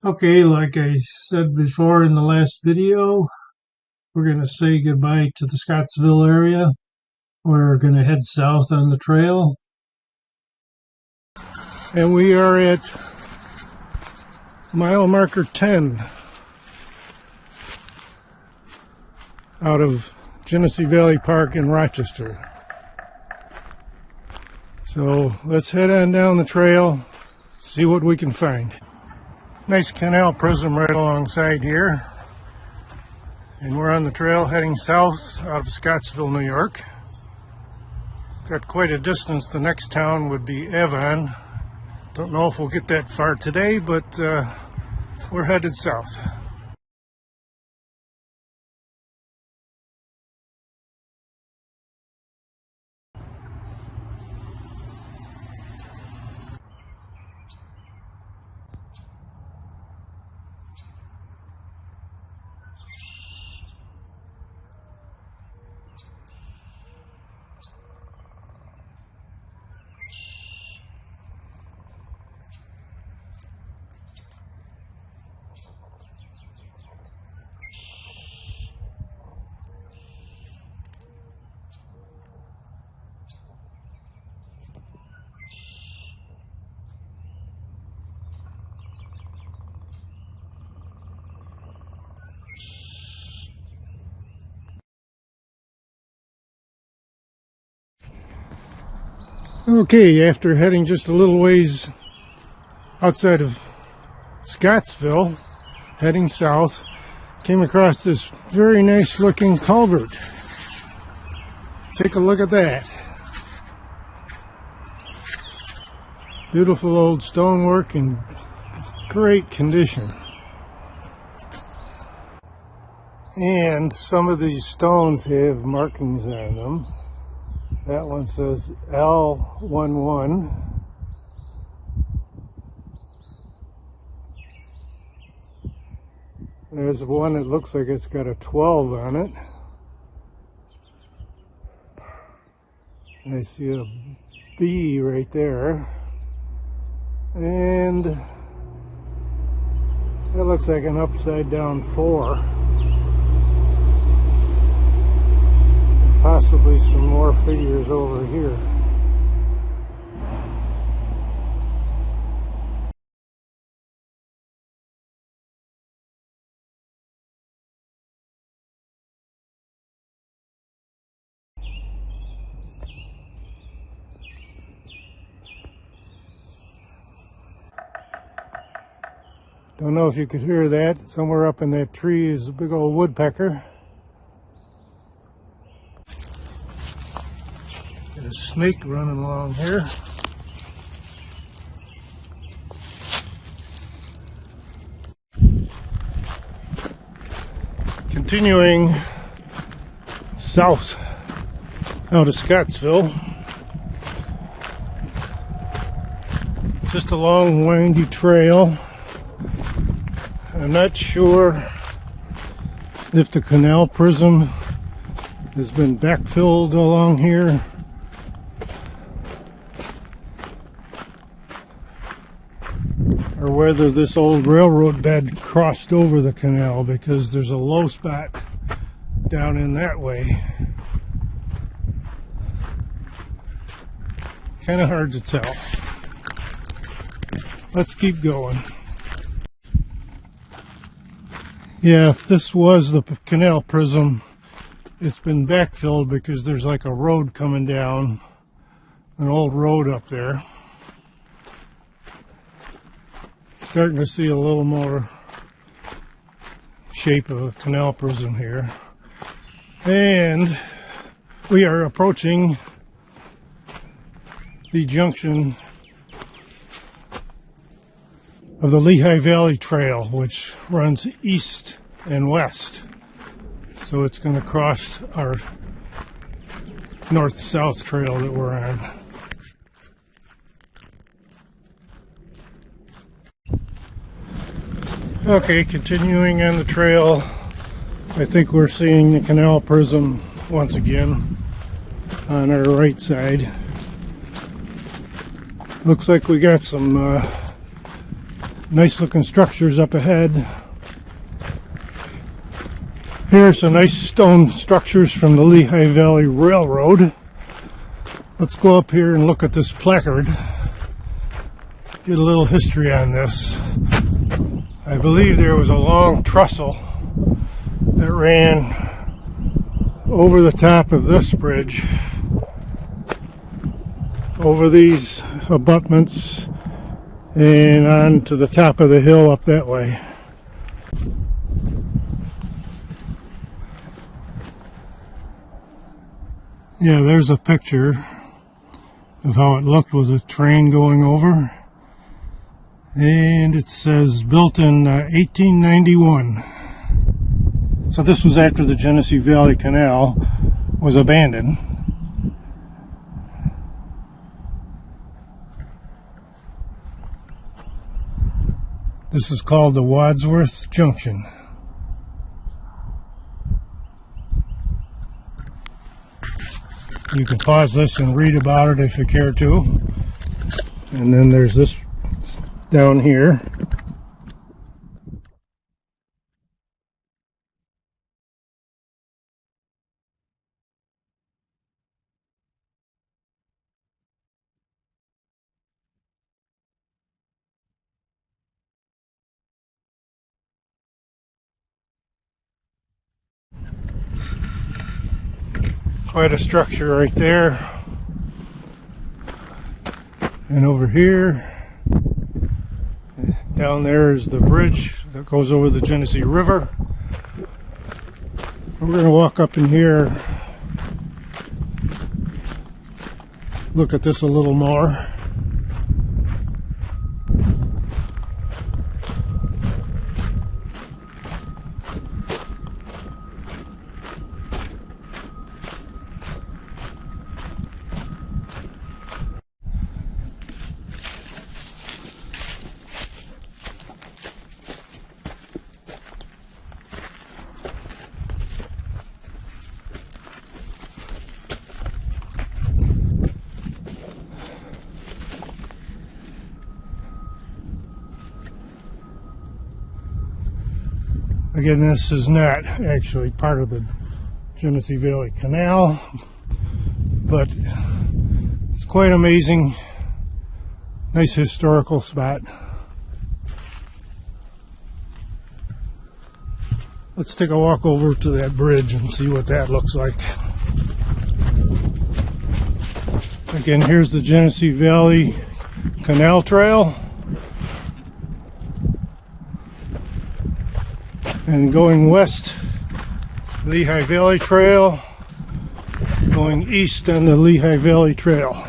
Okay, like I said before in the last video, we're going to say goodbye to the Scottsville area. We're going to head south on the trail. And we are at mile marker 10 out of Genesee Valley Park in Rochester. So let's head on down the trail, see what we can find. Nice canal prism right alongside here. And we're on the trail heading south out of Scottsville, New York. Got quite a distance. The next town would be Avon. Don't know if we'll get that far today, but we're headed south. Okay, after heading just a little ways outside of Scottsville, heading south, came across this very nice looking culvert. Take a look at that. Beautiful old stonework in great condition. And some of these stones have markings on them. That one says L11. There's one that looks like it's got a 12 on it. And I see a B right there. And that looks like an upside down 4. Possibly some more figures over here. Don't know if you could hear that. Somewhere up in that tree is a big old woodpecker. Got a snake running along here. Continuing south out of Scottsville. Just a long windy trail. I'm not sure if the canal prism has been backfilled along here. Or whether this old railroad bed crossed over the canal, because there's a low spot down in that way. Kind of hard to tell. Let's keep going. Yeah, if this was the canal prism, it's been backfilled because there's like a road coming down, an old road up there. Starting to see a little more shape of a canal prism here. And we are approaching the junction of the Lehigh Valley Trail, which runs east and west. So it's going to cross our north-south trail that we're on. Okay, continuing on the trail I think we're seeing the canal prism once again on our right side. Looks like we got some nice looking structures up ahead. Here are some nice stone structures from the Lehigh Valley Railroad. Let's go up here and look at this placard. Get a little history on this. I believe there was a long trestle that ran over the top of this bridge, over these abutments, and on to the top of the hill up that way. Yeah, there's a picture of how it looked with a train going over. And it says built in 1891. So this was after the Genesee Valley Canal was abandoned. This is called the Wadsworth Junction. You can pause this and read about it if you care to. And then there's this down here. Quite a structure right there. And over here, down there is the bridge that goes over the Genesee River. We're going to walk up in here, look at this a little more. Again, this is not actually part of the Genesee Valley Canal, but it's quite amazing. Nice historical spot. Let's take a walk over to that bridge and see what that looks like. Again, here's the Genesee Valley Canal Trail. And going west, Lehigh Valley Trail. Going east on the Lehigh Valley Trail.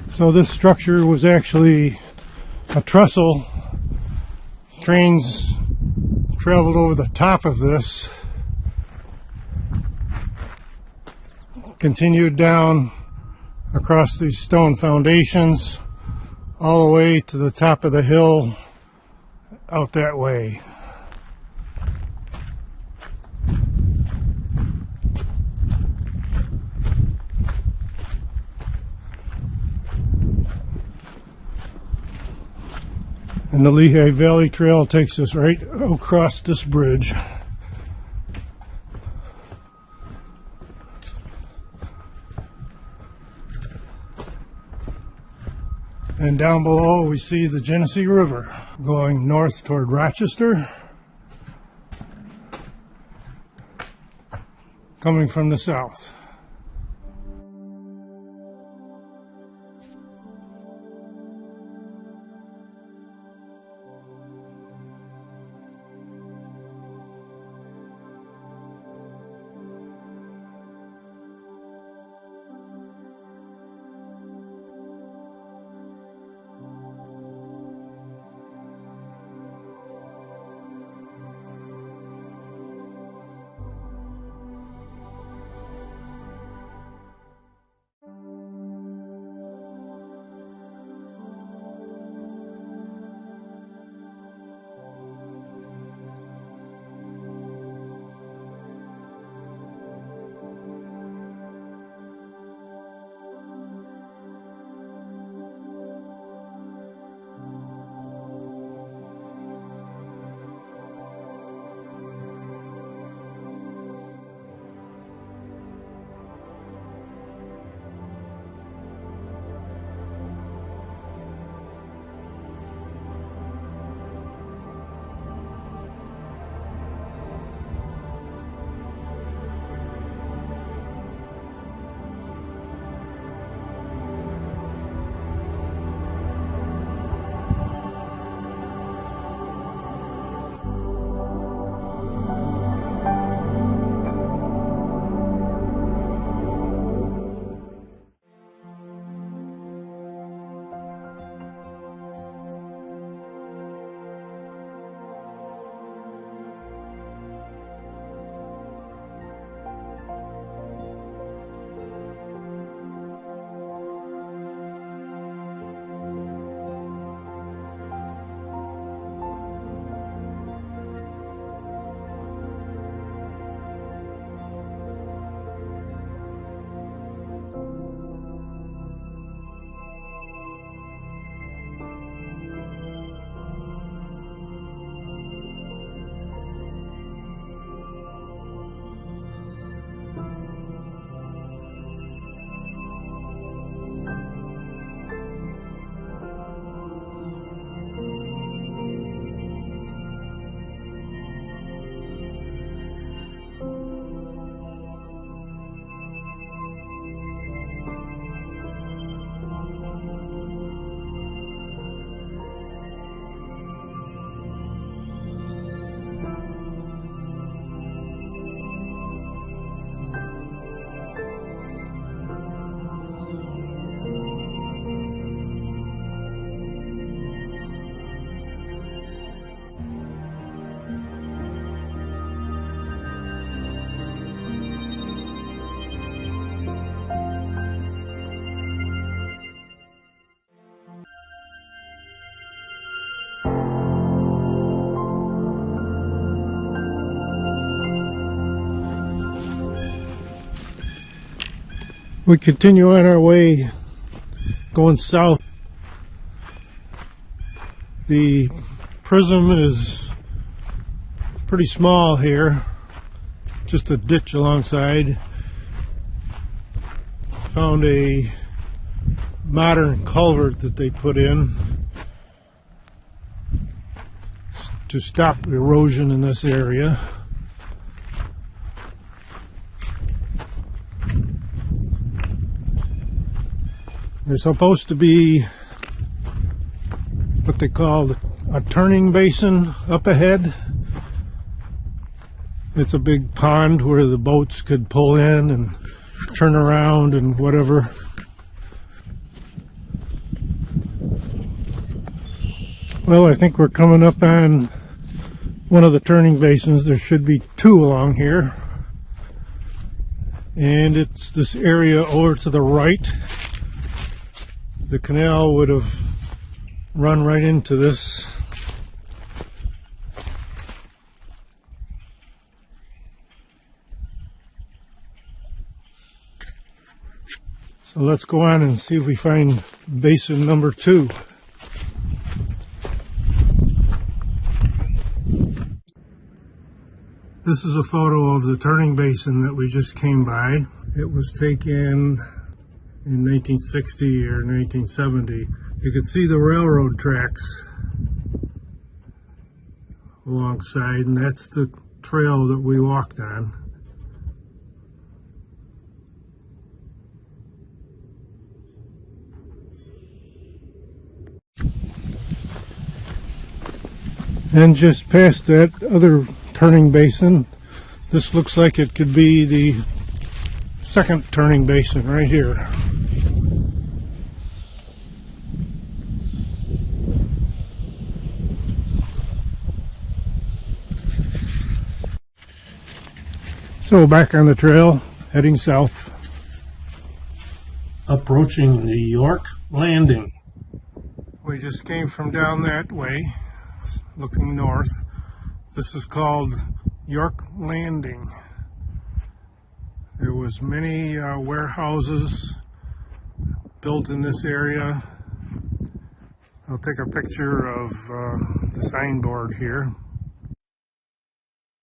So this structure was actually a trestle. Trains traveled over the top of this, continued down across these stone foundations all the way to the top of the hill out that way. And the Lehigh Valley Trail takes us right across this bridge. And down below we see the Genesee River going north toward Rochester, coming from the south. We continue on our way going south. The prism is pretty small here, just a ditch alongside. Found a modern culvert that they put in to stop erosion in this area. There's supposed to be what they call a turning basin up ahead. It's a big pond where the boats could pull in and turn around and whatever. Well, I think we're coming up on one of the turning basins. There should be two along here. And it's this area over to the right. The canal would have run right into this. So let's go on and see if we find basin number 2. This is a photo of the turning basin that we just came by. It was taken in 1960 or 1970. You could see the railroad tracks alongside, and that's the trail that we walked on. And just past that other turning basin, this looks like it could be the second turning basin right here. So back on the trail, heading south. Approaching the York Landing. We just came from down that way, looking north. This is called York Landing. There was many warehouses built in this area. I'll take a picture of the signboard here.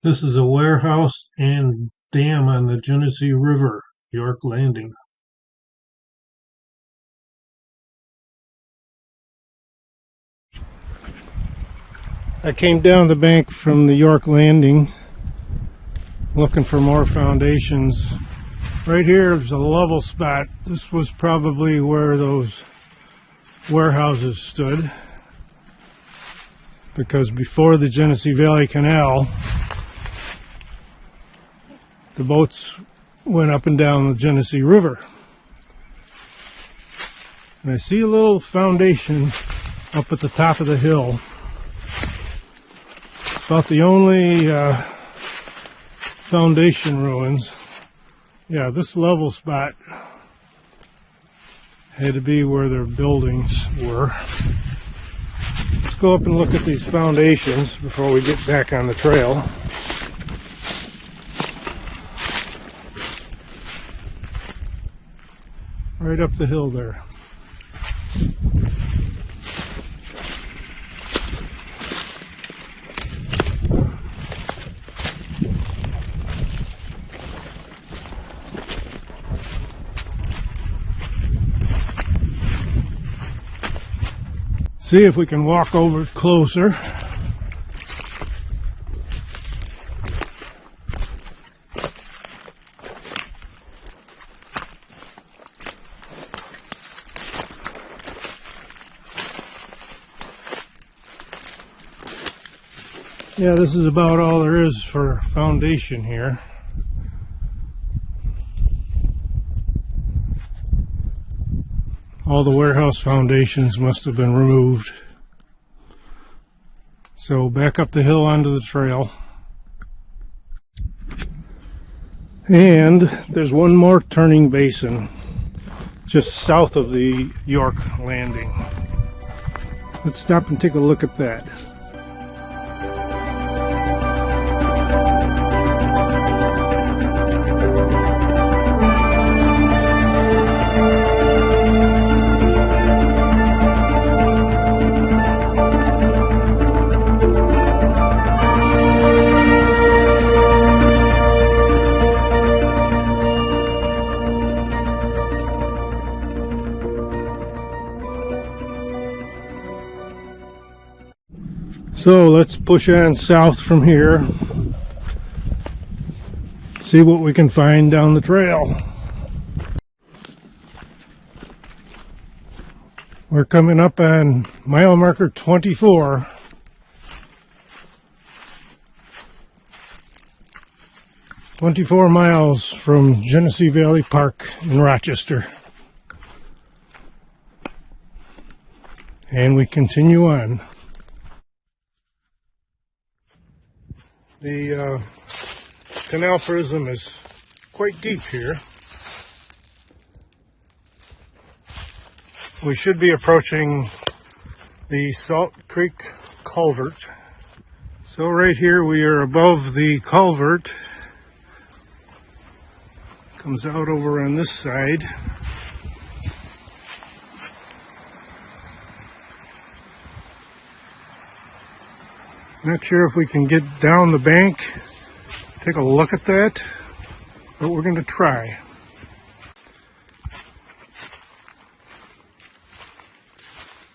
This is a warehouse and dam on the Genesee River, York Landing. I came down the bank from the York Landing looking for more foundations. Right here is a level spot. This was probably where those warehouses stood, because before the Genesee Valley Canal, the boats went up and down the Genesee River. And I see a little foundation up at the top of the hill. About the only foundation ruins. Yeah, this level spot had to be where their buildings were. Let's go up and look at these foundations before we get back on the trail. Right up the hill there. See if we can walk over closer. Yeah, this is about all there is for foundation here. All the warehouse foundations must have been removed. So back up the hill onto the trail. And there's one more turning basin just south of the York Landing. Let's stop and take a look at that. So let's push on south from here, see what we can find down the trail. We're coming up on mile marker 24. "24 miles from Genesee Valley Park in Rochester." And we continue on. The canal prism is quite deep here. We should be approaching the Salt Creek culvert. So right here we are above the culvert. Comes out over on this side. Not sure if we can get down the bank, take a look at that, but we're going to try.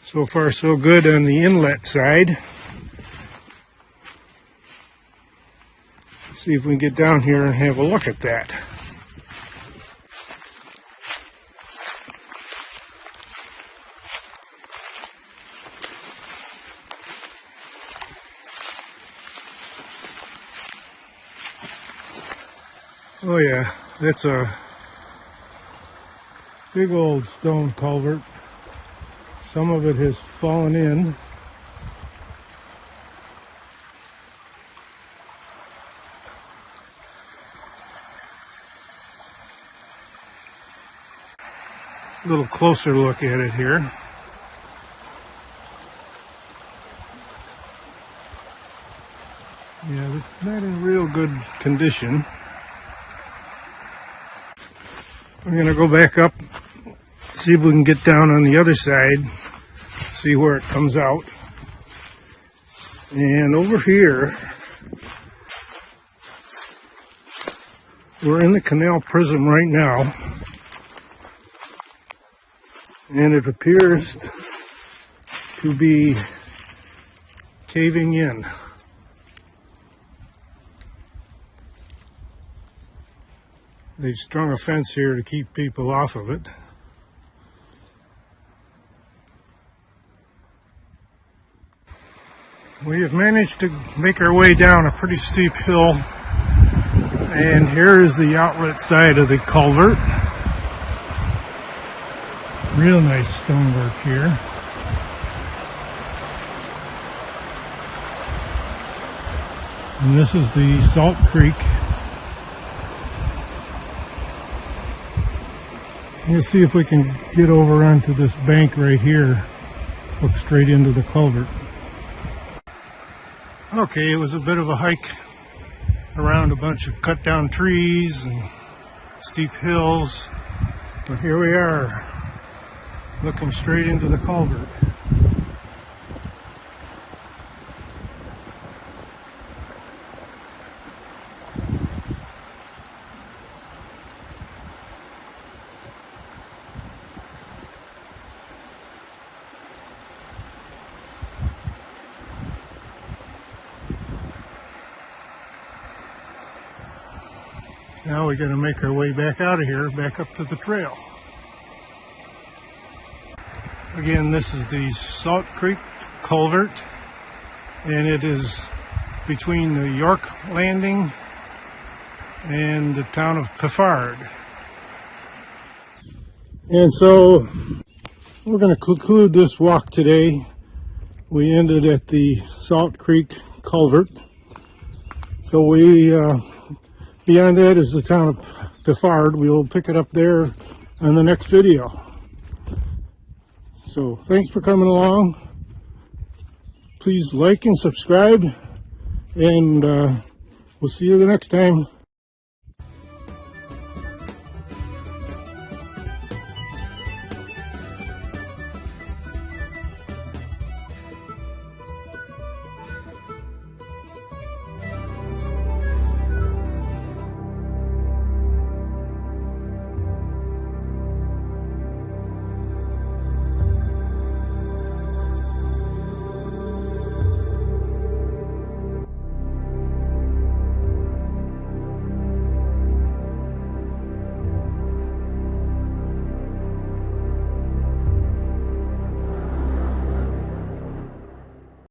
So far so good on the inlet side. See if we can get down here and have a look at that. Oh yeah, that's a big old stone culvert. Some of it has fallen in. A little closer look at it here. Yeah, it's not in real good condition. We're going to go back up, see if we can get down on the other side, see where it comes out. And over here, we're in the canal prism right now, and it appears to be caving in. They've strung a fence here to keep people off of it. We have managed to make our way down a pretty steep hill, and here is the outlet side of the culvert. Real nice stonework here. And this is the Salt Creek. Let's see if we can get over onto this bank right here, look straight into the culvert. Okay, it was a bit of a hike around a bunch of cut down trees and steep hills, but here we are, looking straight into the culvert. Now we got to make our way back out of here, back up to the trail. Again, this is the Salt Creek culvert, and it is between the York Landing and the town of Peffard. And so we're going to conclude this walk today. We ended at the Salt Creek culvert. So beyond that is the town of Peffard. We'll pick it up there on the next video. So thanks for coming along. Please like and subscribe, and we'll see you the next time.